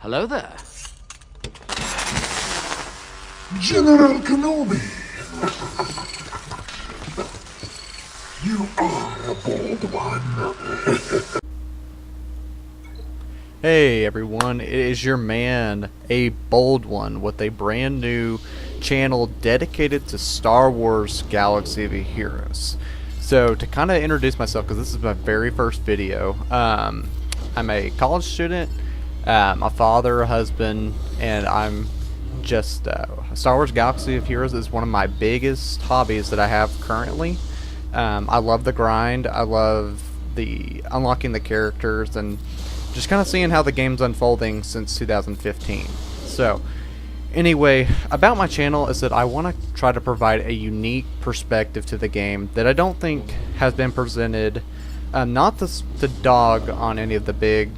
Hello there. General Kenobi! You are a bold one. Hey everyone, it is your man, a bold one, with a brand new channel dedicated to Star Wars Galaxy of Heroes. So to kind of introduce myself, because this is my very first video, I'm a college student, a father, a husband, and I'm just Star Wars Galaxy of Heroes is one of my biggest hobbies that I have currently. I love the grind, I love the unlocking the characters, and just kind of seeing how the game's unfolding since 2015. So anyway, about my channel is that I want to try to provide a unique perspective to the game that I don't think has been presented, not to dog on any of the big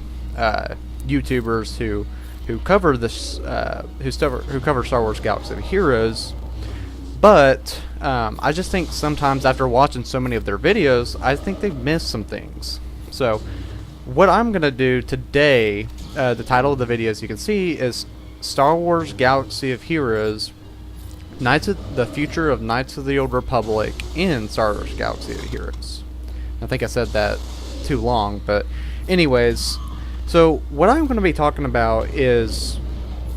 YouTubers who cover this, who cover Star Wars Galaxy of Heroes, but I just think sometimes after watching so many of their videos, I think they've missed some things. So what I'm going to do today, the title of the video, as you can see, is Star Wars Galaxy of Heroes, the Future of Knights of the Old Republic in Star Wars Galaxy of Heroes. I think I said that too long, but anyways, so what I'm going to be talking about is,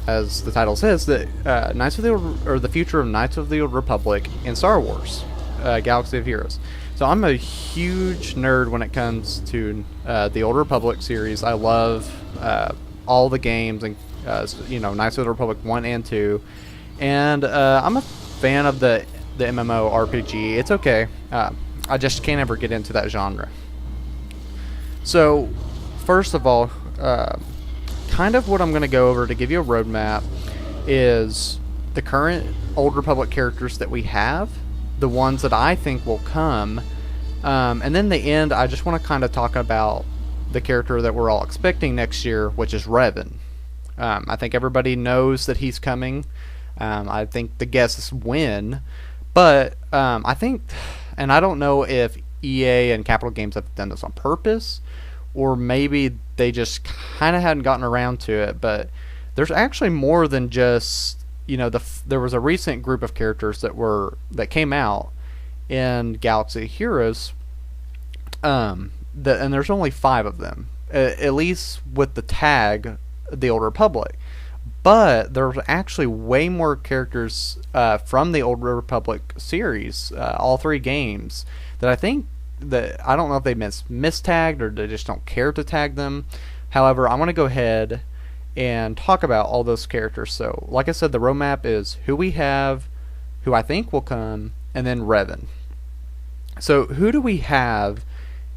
as the title says, that Knights of the Future of Knights of the Old Republic in Star Wars Galaxy of Heroes. So I'm a huge nerd when it comes to the Old Republic series. I love all the games, and Knights of the Republic 1 and 2, and I'm a fan of the MMORPG. It's okay. I just can't ever get into that genre. So first of all, kind of what I'm going to go over to give you a roadmap is the current Old Republic characters that we have, the ones that I think will come, and then the end, I just want to kind of talk about the character that we're all expecting next year, which is Revan. I think everybody knows that he's coming. I think the guess is when, but I think, and I don't know if EA and Capital Games have done this on purpose, or maybe they just kind of hadn't gotten around to it, but there's actually more than just, there was a recent group of characters that came out in Galaxy of Heroes, and there's only 5 of them, at least with the tag the Old Republic. But there's actually way more characters from the Old Republic series, all 3 games, that I think that I don't know if they mistagged or they just don't care to tag them. However, I want to go ahead and talk about all those characters. So, like I said, the roadmap is who we have, who I think will come, and then Revan. So, who do we have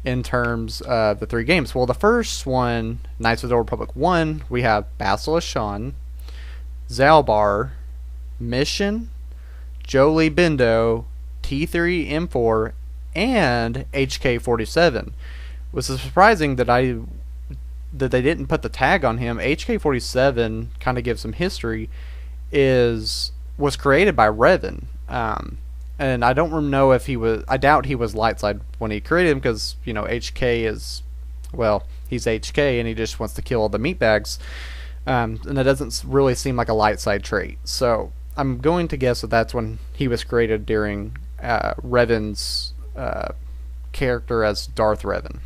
in terms of the 3 games? Well, the first one, Knights of the Old Republic 1, we have Basilisk Shan, Zalbar, Mission, Jolie Bindo, T3M4, and HK-47. It was surprising that they didn't put the tag on him. HK-47, kind of gives some history, was created by Revan, and I don't know if he was. I doubt he was light side when he created him, because HK is, well, he's HK and he just wants to kill all the meatbags, and it doesn't really seem like a light side trait. So I'm going to guess that that's when he was created, during Revan's character as Darth Revan.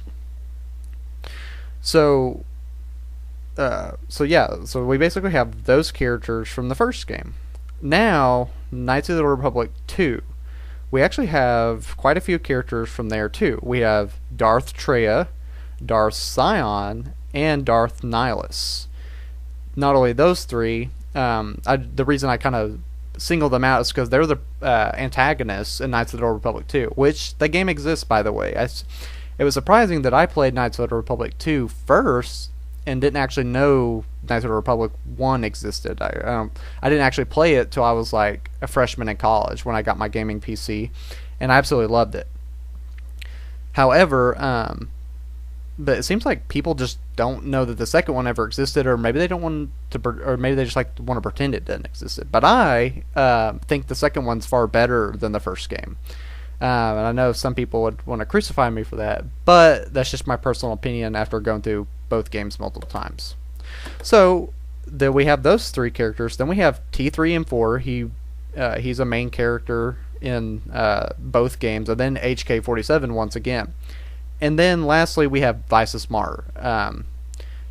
So we basically have those characters from the first game. Now, Knights of the Republic 2, we actually have quite a few characters from there too. We have Darth Traya, Darth Sion, and Darth Nihilus. Not only those 3, the reason I kind of single them out is because they're the antagonists in Knights of the Old Republic 2, which the game exists, by the way. It was surprising that I played Knights of the Republic 2 first and didn't actually know Knights of the Republic 1 existed. I didn't actually play it till I was like a freshman in college when I got my gaming PC, and I absolutely loved it. However, but it seems like people just don't know that the second one ever existed, or maybe they don't want to, or maybe they just want to pretend it didn't exist. But I think the second one's far better than the first game. And I know some people would want to crucify me for that, but that's just my personal opinion after going through both games multiple times. So then we have those three characters. Then we have T3 and 4. He's a main character in both games, and then HK47 once again. And then lastly, we have Vices Mar.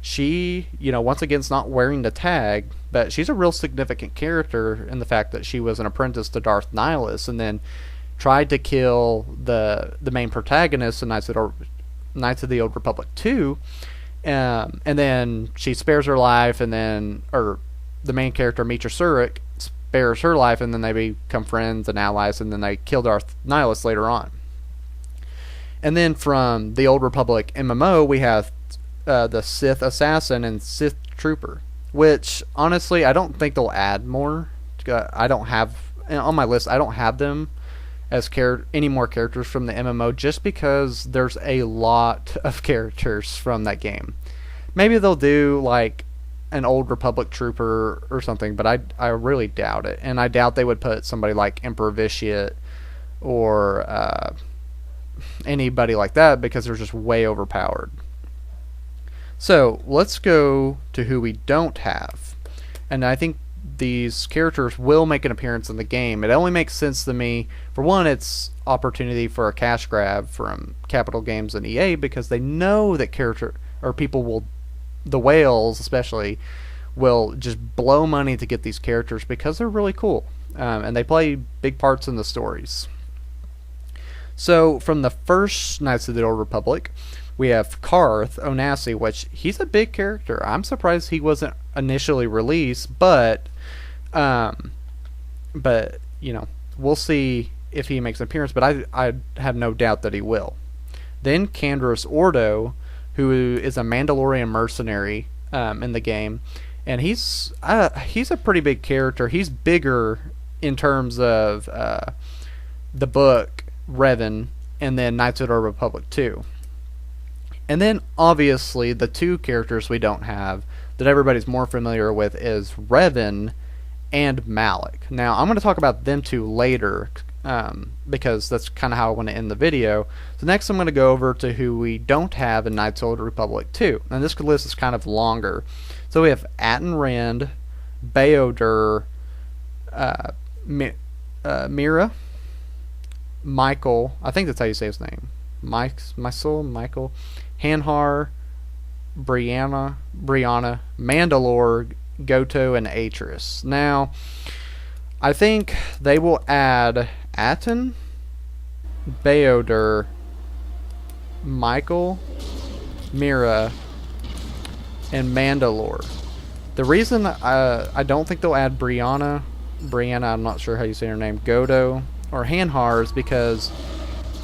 She, once again, is not wearing the tag, but she's a real significant character in the fact that she was an apprentice to Darth Nihilus, and then tried to kill the main protagonist in Knights of the Old Republic 2. And then she spares her life, and then, or the main character, Mitra Surik, spares her life, and then they become friends and allies, and then they kill Darth Nihilus later on. And then from the Old Republic MMO, we have the Sith Assassin and Sith Trooper, which, honestly, I don't think they'll add more. I don't have, on my list, I don't have them as any more characters from the MMO, just because there's a lot of characters from that game. Maybe they'll do like an Old Republic trooper or something, but I really doubt it, and I doubt they would put somebody like Emperor Vitiate or anybody like that, because they're just way overpowered. So let's go to who we don't have, and I think these characters will make an appearance in the game. It only makes sense to me. For one, it's opportunity for a cash grab from Capital Games and EA, because they know that people will, the whales especially, will just blow money to get these characters because they're really cool, and they play big parts in the stories. So from the first Knights of the Old Republic, we have Karth Onasi, which he's a big character. I'm surprised he wasn't initially released, but we'll see if he makes an appearance, but I have no doubt that he will. Then Kandros Ordo, who is a Mandalorian mercenary in the game, and he's a pretty big character. He's bigger in terms of the book Revan and then Knights of the Republic 2. And then obviously the two characters we don't have that everybody's more familiar with is Revan and Malik. Now I'm going to talk about them two later, because that's kind of how I want to end the video. So next I'm going to go over to who we don't have in Knights of the Republic 2. And this list is kind of longer. So we have Atten Rand, Bayodur, Mira, Michael, I think that's how you say his name, Michael, Hanhar, Brianna, Mandalore, Goto, and Atris. Now, I think they will add Atten, Bayodur, Michael, Mira, and Mandalore. The reason I don't think they'll add Brianna, I'm not sure how you say her name, Goto, or Hanhar, is because,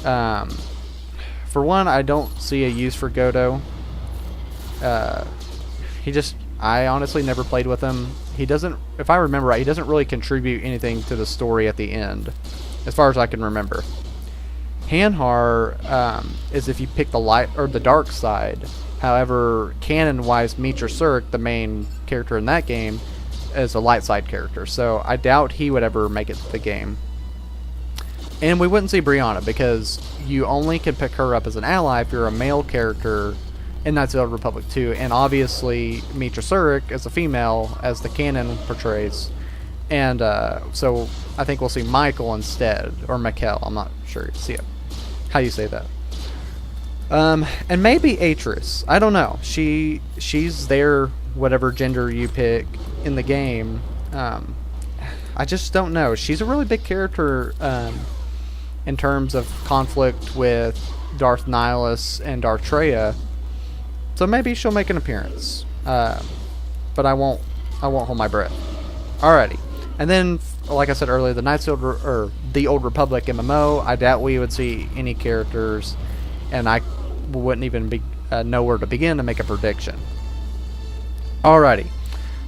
for one, I don't see a use for Goto. I honestly never played with him. He doesn't, if I remember right, he doesn't really contribute anything to the story at the end, as far as I can remember. Hanhar is if you pick the light or the dark side. However, canon-wise, Mitra Surik, the main character in that game, is a light side character, so I doubt he would ever make it to the game. And we wouldn't see Brianna, because you only can pick her up as an ally if you're a male character in Knights of the Old Republic 2, and obviously Mitra Surik is a female, as the canon portrays. And so I think we'll see Michael instead, or Mikel, I'm not sure how you say that. And maybe Atris, I don't know. She's there, whatever gender you pick in the game. I just don't know. She's a really big character in terms of conflict with Darth Nihilus and Darth Traya. So maybe she'll make an appearance. But I won't hold my breath. Alrighty. And then, like I said earlier, the Knights of the Old Republic MMO, I doubt we would see any characters, and I wouldn't even know where to begin to make a prediction. Alrighty.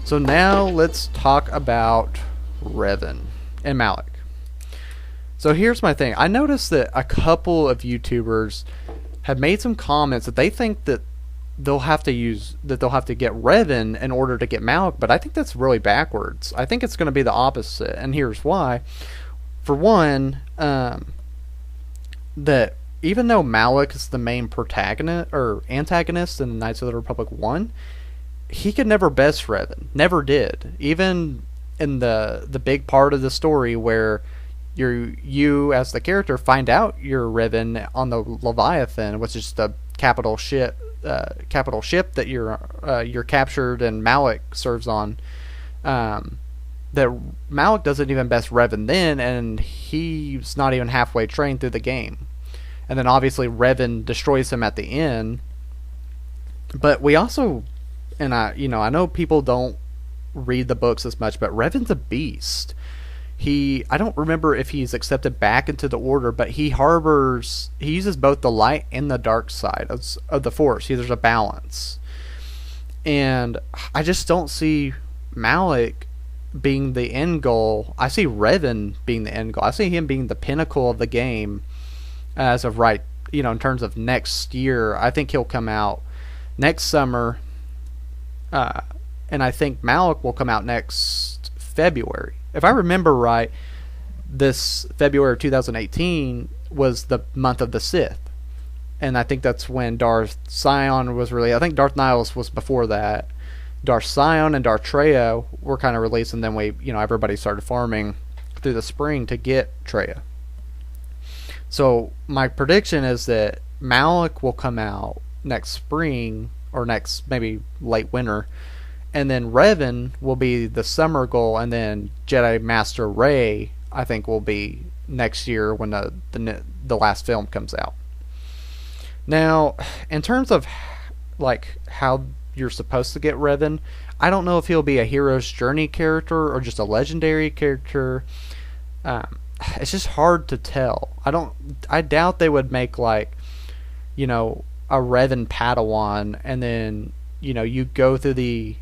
So now let's talk about Revan and Malik. So here's my thing. I noticed that a couple of YouTubers have made some comments that they think that they'll have to get Revan in order to get Malik, but I think that's really backwards. I think it's going to be the opposite, and here's why. For one, that even though Malik is the main protagonist or antagonist in Knights of the Republic 1, he could never best Revan. Never did. Even in the big part of the story where you as the character find out you're Revan on the Leviathan, which is the capital ship that you're captured and Malik serves on. That Malik doesn't even best Revan then, and he's not even halfway trained through the game. And then obviously Revan destroys him at the end. But we also, and I know people don't read the books as much, but Revan's a beast. I don't remember if he's accepted back into the Order, but he uses both the light and the dark side of the Force. There's a balance. And I just don't see Malik being the end goal. I see Revan being the end goal. I see him being the pinnacle of the game as of right, in terms of next year. I think he'll come out next summer, and I think Malik will come out next February. If I remember right, this February of 2018 was the month of the Sith. And I think that's when Darth Sion was released. I think Darth Nihilus was before that. Darth Sion and Darth Traya were kind of released, and then everybody started farming through the spring to get Traya. So my prediction is that Malik will come out next spring, or next maybe late winter, and then Revan will be the summer goal, and then Jedi Master Rey I think will be next year when the last film comes out. Now, in terms of like how you're supposed to get Revan, I don't know if he'll be a hero's journey character or just a legendary character. It's just hard to tell. I doubt they would make like, a Revan Padawan, and then you go through the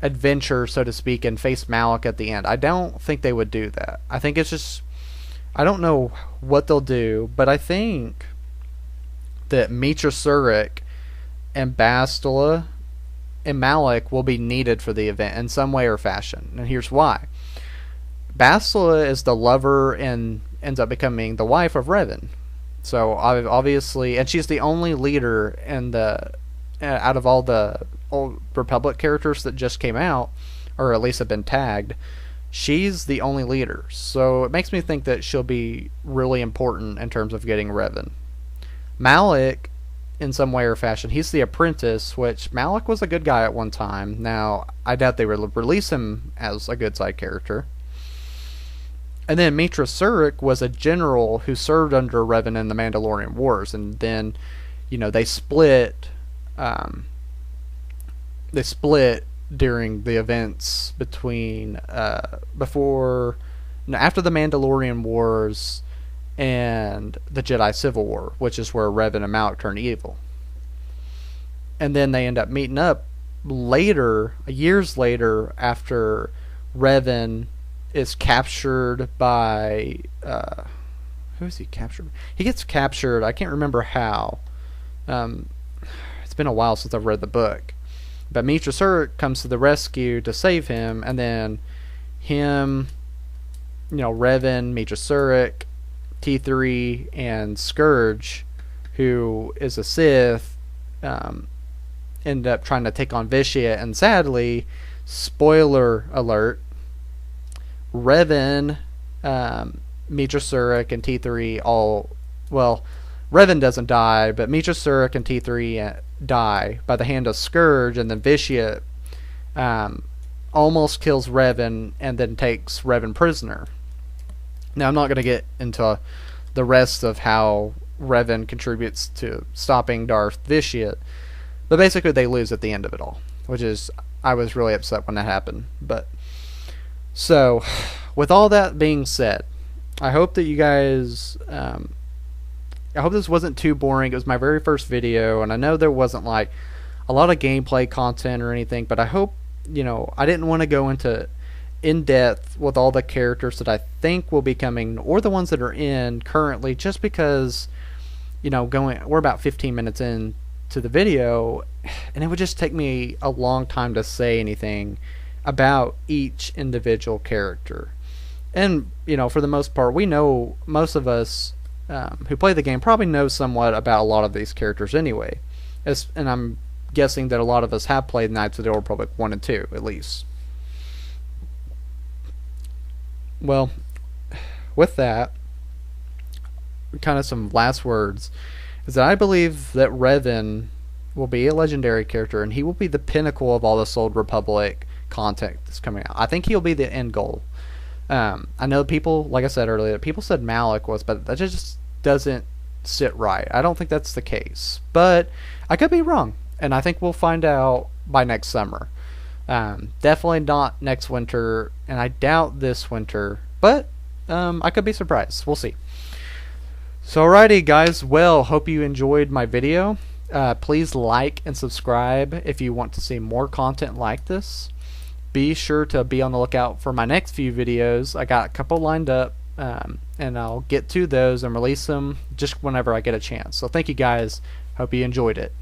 adventure, so to speak, and face Malik at the end. I don't think they would do that. I think it's just, I don't know what they'll do, but I think that Mitra Surik and Bastila and Malik will be needed for the event in some way or fashion. And here's why. Bastila is the lover and ends up becoming the wife of Revan. So obviously, and she's the only leader in the out of all the old Republic characters that just came out, or at least have been tagged. She's the only leader. So it makes me think that she'll be really important in terms of getting Revan. Malik, in some way or fashion, he's the apprentice, which Malik was a good guy at one time. Now, I doubt they would release him as a good side character. And then Mitra Surik was a general who served under Revan in the Mandalorian Wars, and then, they split. They split during the events between after the Mandalorian Wars and the Jedi Civil War, which is where Revan and Malik turn evil. And then they end up meeting up later, years later, after Revan is captured by who is he captured? He gets captured. I can't remember how. It's been a while since I've read the book. But Mitra Surik comes to the rescue to save him, and then him, Revan, Mitra Surik, T3, and Scourge, who is a Sith, end up trying to take on Vitiate, and sadly, spoiler alert, Revan, Mitra Surik, and T3 Revan doesn't die, but Mitra Surik and T3 die by the hand of Scourge, and then Vitiate almost kills Revan and then takes Revan prisoner. Now, I'm not going to get into the rest of how Revan contributes to stopping Darth Vitiate, but basically they lose at the end of it all, which is, I was really upset when that happened. But so, with all that being said, I hope that you guys, I hope this wasn't too boring. It was my very first video, and I know there wasn't like a lot of gameplay content or anything, but I hope, I didn't want to go into in depth with all the characters that I think will be coming, or the ones that are in currently, just because, we're about 15 minutes in to the video, and it would just take me a long time to say anything about each individual character. And, for the most part, we know, most of us who play the game probably know somewhat about a lot of these characters anyway. And I'm guessing that a lot of us have played Knights of the Old Republic 1 and 2, at least. Well, with that, kind of some last words, is that I believe that Revan will be a legendary character, and he will be the pinnacle of all this Old Republic content that's coming out. I think he'll be the end goal. I know people, like I said earlier, people said Malik was, but that just doesn't sit right. I don't think that's the case, but I could be wrong, and I think we'll find out by next summer. Definitely not next winter, and I doubt this winter, but I could be surprised. We'll see. So alrighty guys, well, hope you enjoyed my video. Please like and subscribe if you want to see more content like this. Be sure to be on the lookout for my next few videos. I got a couple lined up, and I'll get to those and release them just whenever I get a chance. So thank you guys. Hope you enjoyed it.